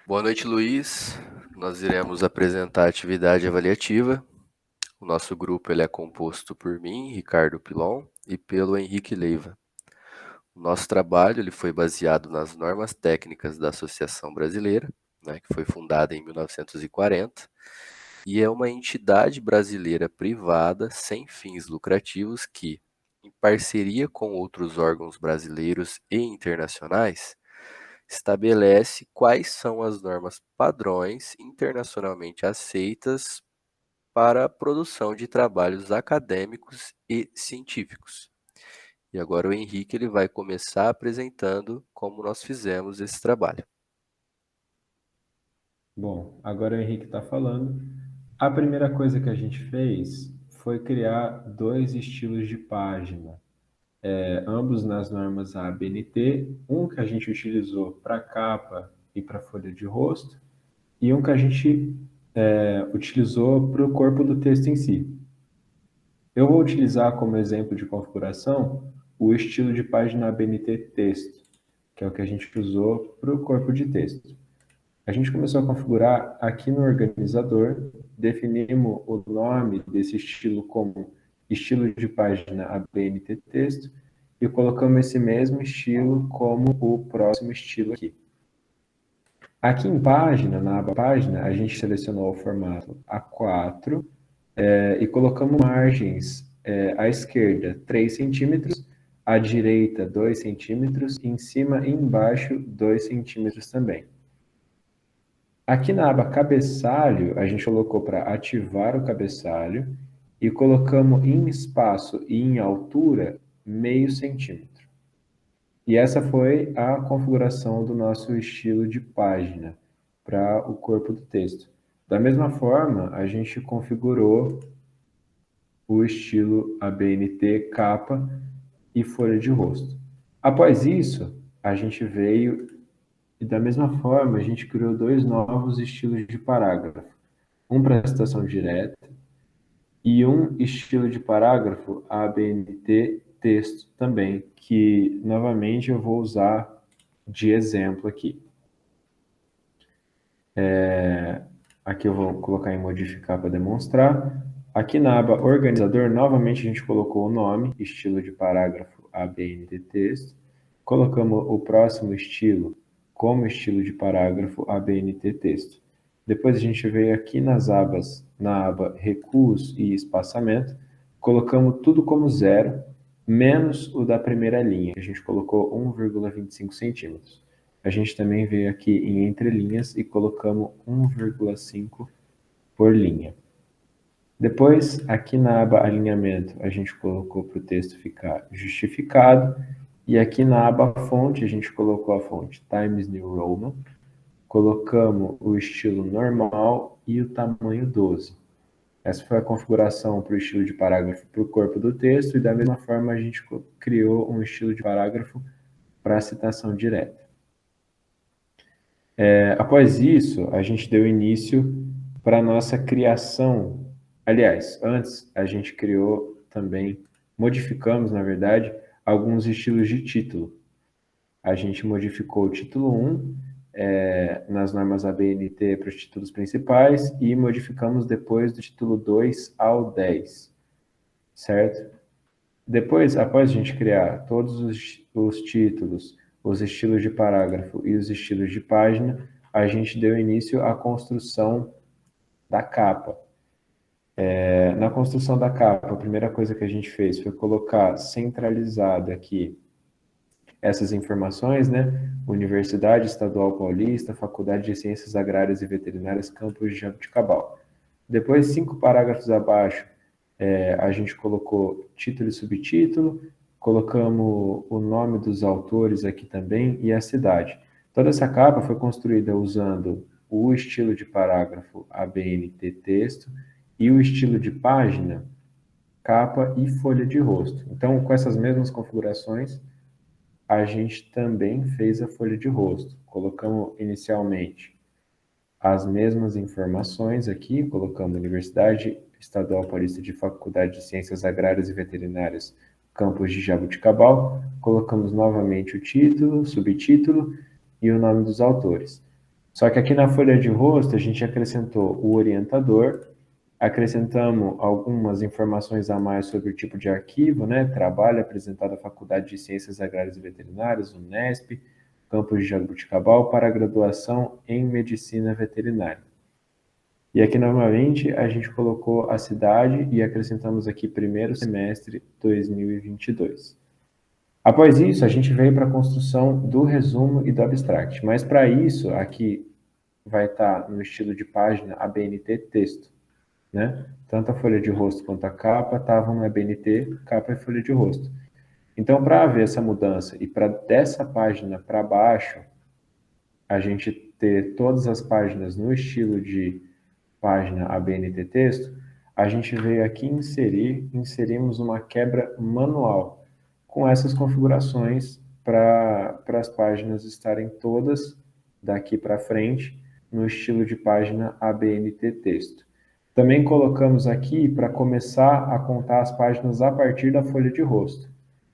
Boa noite, Luiz. Nós iremos apresentar a atividade avaliativa. O nosso grupo ele é composto por mim, Ricardo Pilon, e pelo Henrique Leiva. O nosso trabalho ele foi baseado nas normas técnicas da Associação Brasileira, né, que foi fundada em 1940, e é uma entidade brasileira privada sem fins lucrativos que, em parceria com outros órgãos brasileiros e internacionais, estabelece quais são as normas padrões internacionalmente aceitas para a produção de trabalhos acadêmicos e científicos. E agora o Henrique ele vai começar apresentando como nós fizemos esse trabalho. Bom, agora o Henrique está falando. A primeira coisa que a gente fez foi criar dois estilos de página, ambos nas normas ABNT, um que a gente utilizou para capa e para folha de rosto, e um que a gente utilizou para o corpo do texto em si. Eu vou utilizar como exemplo de configuração o estilo de página ABNT texto, que é o que a gente usou para o corpo de texto. A gente começou a configurar aqui no organizador, definimos o nome desse estilo como estilo de página ABNT texto e colocamos esse mesmo estilo como o próximo estilo aqui. Aqui em página, na aba página, a gente selecionou o formato A4 e colocamos margens à esquerda 3 centímetros, à direita 2 centímetros, em cima e embaixo 2 centímetros também. Aqui na aba cabeçalho, a gente colocou para ativar o cabeçalho e colocamos em espaço e em altura meio centímetro. E essa foi a configuração do nosso estilo de página para o corpo do texto. Da mesma forma, a gente configurou o estilo ABNT capa e folha de rosto. Após isso, a gente veio e da mesma forma a gente criou dois novos estilos de parágrafo, um para citação direta e um estilo de parágrafo ABNT texto também, que novamente eu vou usar de exemplo aqui. Aqui eu vou colocar em modificar para demonstrar. Aqui na aba organizador, novamente a gente colocou o nome, estilo de parágrafo ABNT texto. Colocamos o próximo estilo como estilo de parágrafo ABNT texto. Depois a gente veio aqui nas abas, na aba recuos e espaçamento, colocamos tudo como zero, menos o da primeira linha. A gente colocou 1,25 centímetros. A gente também veio aqui em entrelinhas e colocamos 1,5 por linha. Depois, aqui na aba alinhamento, a gente colocou para o texto ficar justificado. E aqui na aba fonte, a gente colocou a fonte Times New Roman. Colocamos o estilo normal e o tamanho 12. Essa foi a configuração para o estilo de parágrafo para o corpo do texto. E da mesma forma, a gente criou um estilo de parágrafo para a citação direta. Após isso, a gente deu início para a nossa criação. Aliás, antes a gente criou também, modificamos, na verdade, alguns estilos de título. A gente modificou o título 1 nas normas ABNT para os títulos principais e modificamos depois do título 2 ao 10, certo? Depois, após a gente criar todos os títulos, os estilos de parágrafo e os estilos de página, a gente deu início à construção da capa. Na construção da capa, a primeira coisa que a gente fez foi colocar centralizada aqui essas informações, né? Universidade Estadual Paulista, Faculdade de Ciências Agrárias e Veterinárias, Campus de Jabuticabal. Depois, 5 parágrafos abaixo, a gente colocou título e subtítulo, colocamos o nome dos autores aqui também e a cidade. Toda essa capa foi construída usando o estilo de parágrafo ABNT texto e o estilo de página capa e folha de rosto. Então, com essas mesmas configurações, a gente também fez a folha de rosto. Colocamos inicialmente as mesmas informações aqui, colocamos Universidade Estadual Paulista de Faculdade de Ciências Agrárias e Veterinárias, campus de Jabuticabal, colocamos novamente o título, subtítulo e o nome dos autores. Só que aqui na folha de rosto a gente acrescentou o orientador, acrescentamos algumas informações a mais sobre o tipo de arquivo, né? Trabalho apresentado à Faculdade de Ciências Agrárias e Veterinárias, Unesp, campus de Jabuticabal, para a graduação em Medicina Veterinária. E aqui, novamente, a gente colocou a cidade e acrescentamos aqui primeiro semestre 2022. Após isso, a gente veio para a construção do resumo e do abstract. Mas para isso, aqui vai estar no estilo de página ABNT texto, né? Tanto a folha de rosto quanto a capa estavam no ABNT, capa e folha de rosto. Então, para haver essa mudança e para dessa página para baixo, a gente ter todas as páginas no estilo de página ABNT texto, a gente veio aqui inserimos uma quebra manual com essas configurações para as páginas estarem todas daqui para frente no estilo de página ABNT texto. Também colocamos aqui para começar a contar as páginas a partir da folha de rosto.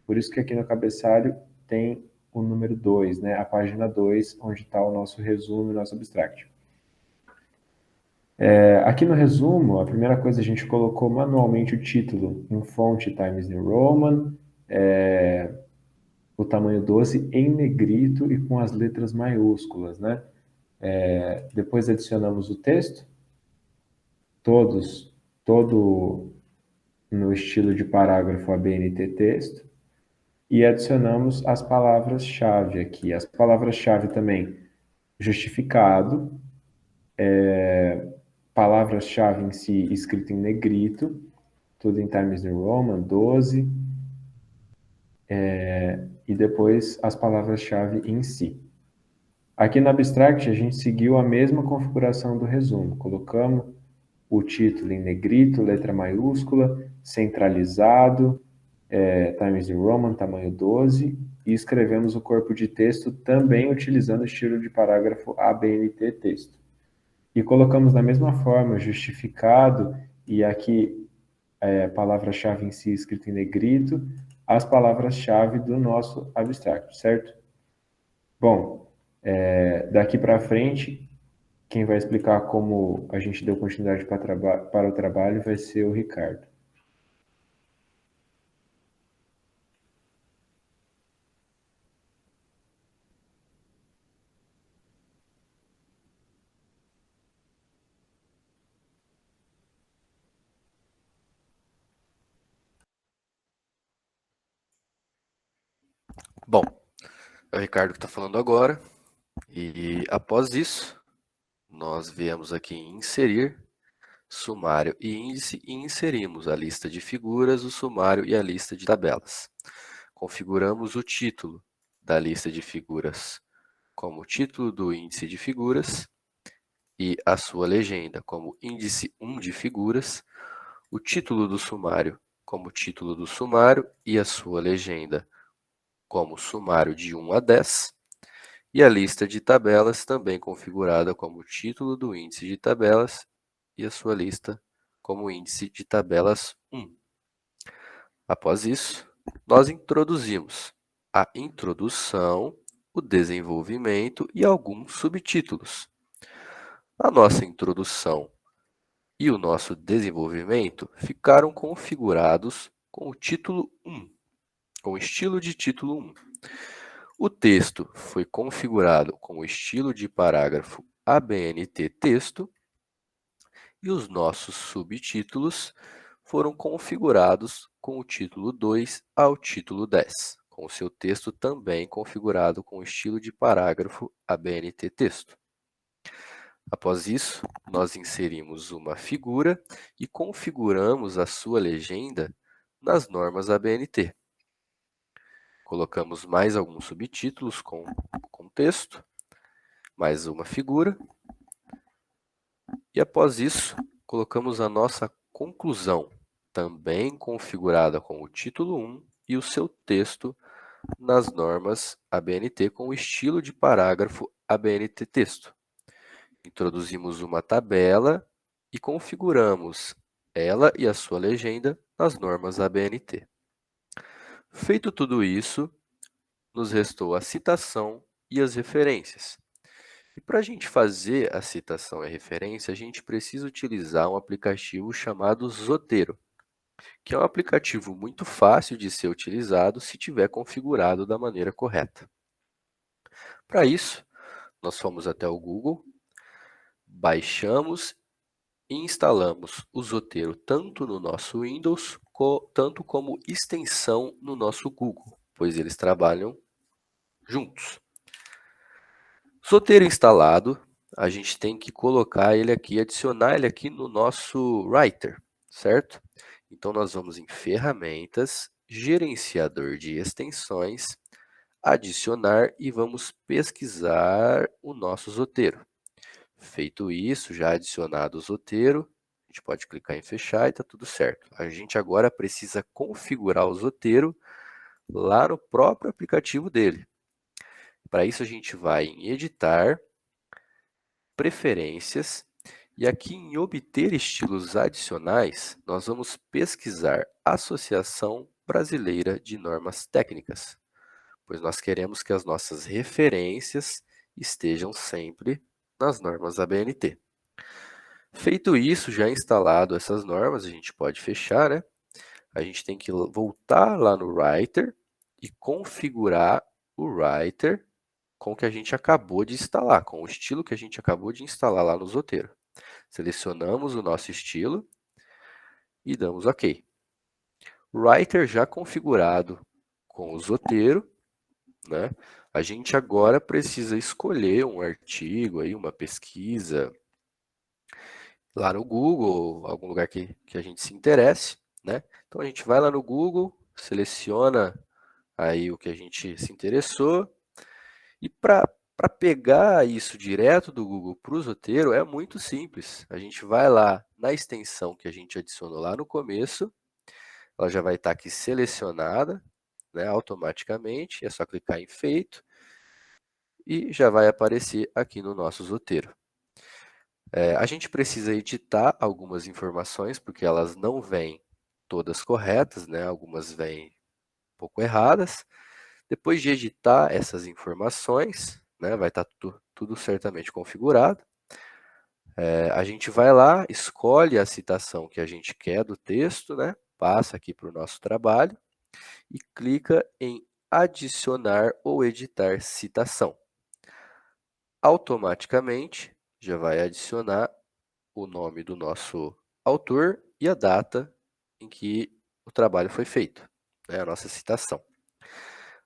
Por isso que aqui no cabeçalho tem o número 2, né? A página 2, onde está o nosso resumo e o nosso abstract. Aqui no resumo, a primeira coisa a gente colocou manualmente o título em fonte Times New Roman, o tamanho 12 em negrito e com as letras maiúsculas, né? Depois adicionamos o texto, todo no estilo de parágrafo ABNT texto, e adicionamos as palavras-chave aqui. As palavras-chave também, justificado, palavras-chave em si escrito em negrito, tudo em Times New Roman, 12, e depois as palavras-chave em si. Aqui no Abstract, a gente seguiu a mesma configuração do resumo. Colocamos o título em negrito, letra maiúscula, centralizado, Times New Roman, tamanho 12, e escrevemos o corpo de texto também utilizando o estilo de parágrafo ABNT texto. E colocamos da mesma forma, justificado, e aqui palavra-chave em si escrito em negrito, as palavras-chave do nosso abstract, certo? Bom, daqui para frente, quem vai explicar como a gente deu continuidade para o trabalho vai ser o Ricardo. Bom, é o Ricardo que está falando agora. E após isso, nós viemos aqui em inserir sumário e índice e inserimos a lista de figuras, o sumário e a lista de tabelas. Configuramos o título da lista de figuras como título do índice de figuras e a sua legenda como índice 1 de figuras, o título do sumário como título do sumário e a sua legenda como sumário de 1 a 10, e a lista de tabelas também configurada como título do índice de tabelas e a sua lista como índice de tabelas 1. Após isso, nós introduzimos a introdução, o desenvolvimento e alguns subtítulos. A nossa introdução e o nosso desenvolvimento ficaram configurados com o título 1, com o estilo de título 1. O texto foi configurado com o estilo de parágrafo ABNT texto e os nossos subtítulos foram configurados com o título 2 ao título 10, com o seu texto também configurado com o estilo de parágrafo ABNT texto. Após isso, nós inserimos uma figura e configuramos a sua legenda nas normas ABNT. Colocamos mais alguns subtítulos com texto, mais uma figura, e após isso, colocamos a nossa conclusão, também configurada com o título 1 e o seu texto nas normas ABNT com o estilo de parágrafo ABNT texto. Introduzimos uma tabela e configuramos ela e a sua legenda nas normas ABNT. Feito tudo isso, nos restou a citação e as referências. E para a gente fazer a citação e referência, a gente precisa utilizar um aplicativo chamado Zotero, que é um aplicativo muito fácil de ser utilizado se tiver configurado da maneira correta. Para isso, nós fomos até o Google, baixamos e instalamos o Zotero tanto no nosso Windows, tanto como extensão no nosso Google, pois eles trabalham juntos. Zotero instalado, a gente tem que colocar ele aqui, adicionar ele aqui no nosso Writer, certo? Então, nós vamos em Ferramentas, Gerenciador de Extensões, Adicionar e vamos pesquisar o nosso Zotero. Feito isso, já adicionado o Zotero, a gente pode clicar em Fechar e está tudo certo. A gente agora precisa configurar o Zotero lá no próprio aplicativo dele. Para isso, a gente vai em Editar, Preferências, e aqui em Obter estilos adicionais, nós vamos pesquisar Associação Brasileira de Normas Técnicas, pois nós queremos que as nossas referências estejam sempre nas normas ABNT. Feito isso, já instalado essas normas, a gente pode fechar, né? A gente tem que voltar lá no Writer e configurar o Writer com o que a gente acabou de instalar, com o estilo que a gente acabou de instalar lá no Zotero. Selecionamos o nosso estilo e damos OK. Writer já configurado com o Zotero, né? A gente agora precisa escolher um artigo, aí, uma pesquisa lá no Google, algum lugar que a gente se interesse, né? Então a gente vai lá no Google, seleciona aí o que a gente se interessou e para pegar isso direto do Google para o Zotero é muito simples. A gente vai lá na extensão que a gente adicionou lá no começo, ela já vai estar aqui selecionada, né, automaticamente, é só clicar em Feito e já vai aparecer aqui no nosso Zotero. A gente precisa editar algumas informações, porque elas não vêm todas corretas, né? Algumas vêm um pouco erradas. Depois de editar essas informações, né, vai estar tudo certamente configurado. A gente vai lá, escolhe a citação que a gente quer do texto, né? Passa aqui para o nosso trabalho e clica em adicionar ou editar citação. Automaticamente já vai adicionar o nome do nosso autor e a data em que o trabalho foi feito, né, a nossa citação.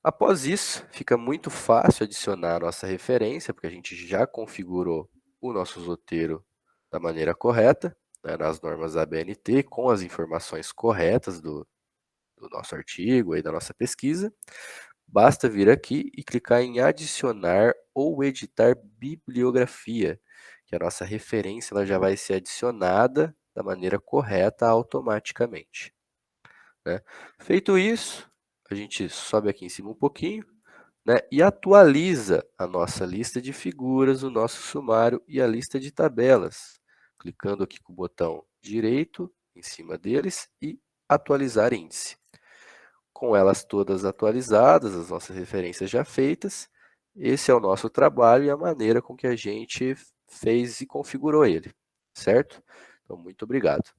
Após isso, fica muito fácil adicionar a nossa referência, porque a gente já configurou o nosso Zotero da maneira correta, né, nas normas ABNT, com as informações corretas do nosso artigo, aí, da nossa pesquisa. Basta vir aqui e clicar em adicionar ou editar bibliografia, que a nossa referência ela já vai ser adicionada da maneira correta automaticamente, né? Feito isso, a gente sobe aqui em cima um pouquinho, né, e atualiza a nossa lista de figuras, o nosso sumário e a lista de tabelas, clicando aqui com o botão direito em cima deles e atualizar índice. Com elas todas atualizadas, as nossas referências já feitas, esse é o nosso trabalho e a maneira com que a gente fez e configurou ele, certo? Então, muito obrigado.